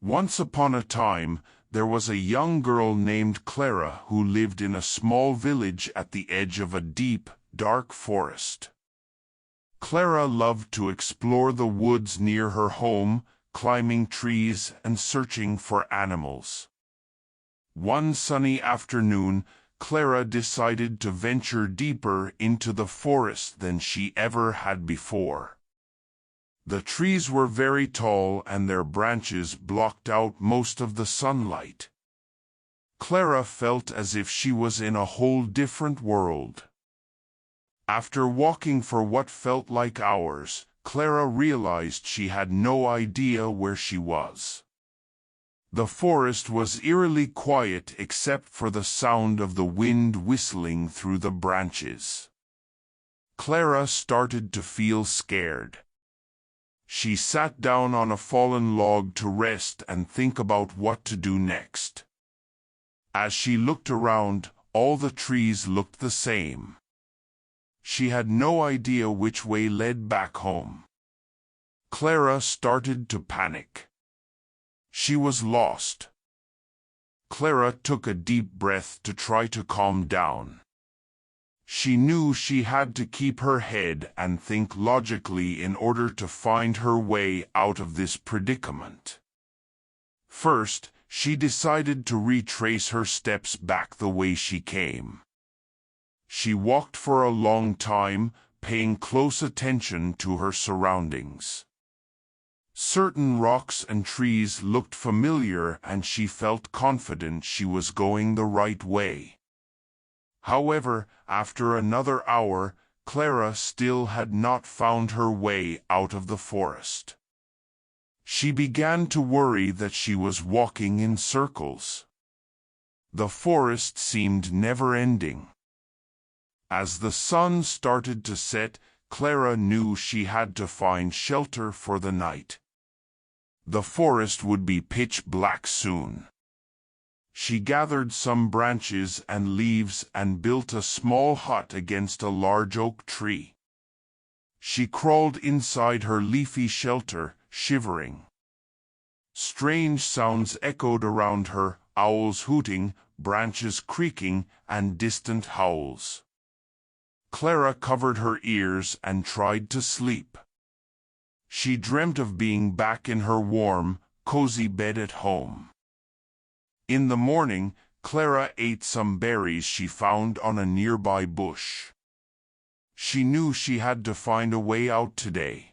Once upon a time, there was a young girl named Clara who lived in a small village at the edge of a deep, dark forest. Clara loved to explore the woods near her home, climbing trees and searching for animals. One sunny afternoon, Clara decided to venture deeper into the forest than she ever had before. The trees were very tall and their branches blocked out most of the sunlight. Clara felt as if she was in a whole different world. After walking for what felt like hours, Clara realized she had no idea where she was. The forest was eerily quiet except for the sound of the wind whistling through the branches. Clara started to feel scared. She sat down on a fallen log to rest and think about what to do next. As she looked around, all the trees looked the same. She had no idea which way led back home. Clara started to panic. She was lost. Clara took a deep breath to try to calm down. She knew she had to keep her head and think logically in order to find her way out of this predicament. First, she decided to retrace her steps back the way she came. She walked for a long time, paying close attention to her surroundings. Certain rocks and trees looked familiar and she felt confident she was going the right way. However, after another hour, Clara still had not found her way out of the forest. She began to worry that she was walking in circles. The forest seemed never-ending. As the sun started to set, Clara knew she had to find shelter for the night. The forest would be pitch black soon. She gathered some branches and leaves and built a small hut against a large oak tree. She crawled inside her leafy shelter, shivering. Strange sounds echoed around her, owls hooting, branches creaking, and distant howls. Clara covered her ears and tried to sleep. She dreamt of being back in her warm, cozy bed at home. In the morning, Clara ate some berries she found on a nearby bush. She knew she had to find a way out today.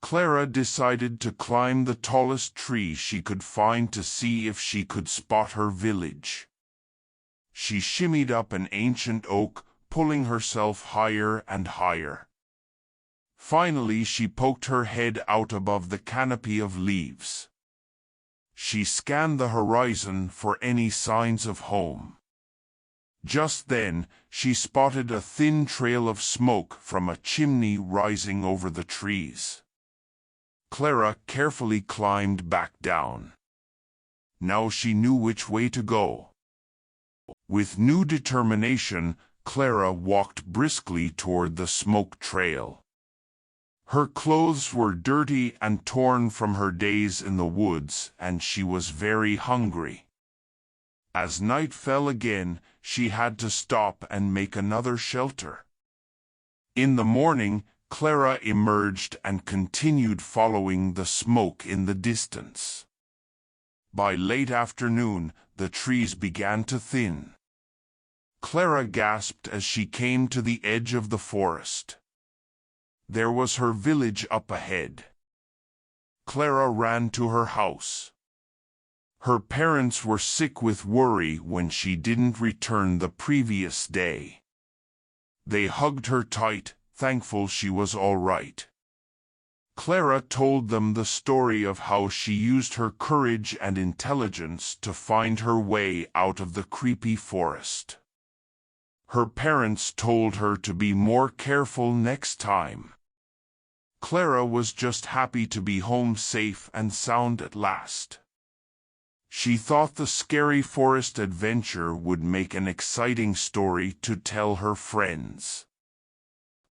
Clara decided to climb the tallest tree she could find to see if she could spot her village. She shimmied up an ancient oak, pulling herself higher and higher. Finally, she poked her head out above the canopy of leaves. She scanned the horizon for any signs of home. Just then, she spotted a thin trail of smoke from a chimney rising over the trees. Clara carefully climbed back down. Now she knew which way to go. With new determination, Clara walked briskly toward the smoke trail. Her clothes were dirty and torn from her days in the woods, and she was very hungry. As night fell again, she had to stop and make another shelter. In the morning, Clara emerged and continued following the smoke in the distance. By late afternoon, the trees began to thin. Clara gasped as she came to the edge of the forest. There was her village up ahead. Clara ran to her house. Her parents were sick with worry when she didn't return the previous day. They hugged her tight, thankful she was all right. Clara told them the story of how she used her courage and intelligence to find her way out of the creepy forest. Her parents told her to be more careful next time. Clara was just happy to be home safe and sound at last. She thought the scary forest adventure would make an exciting story to tell her friends.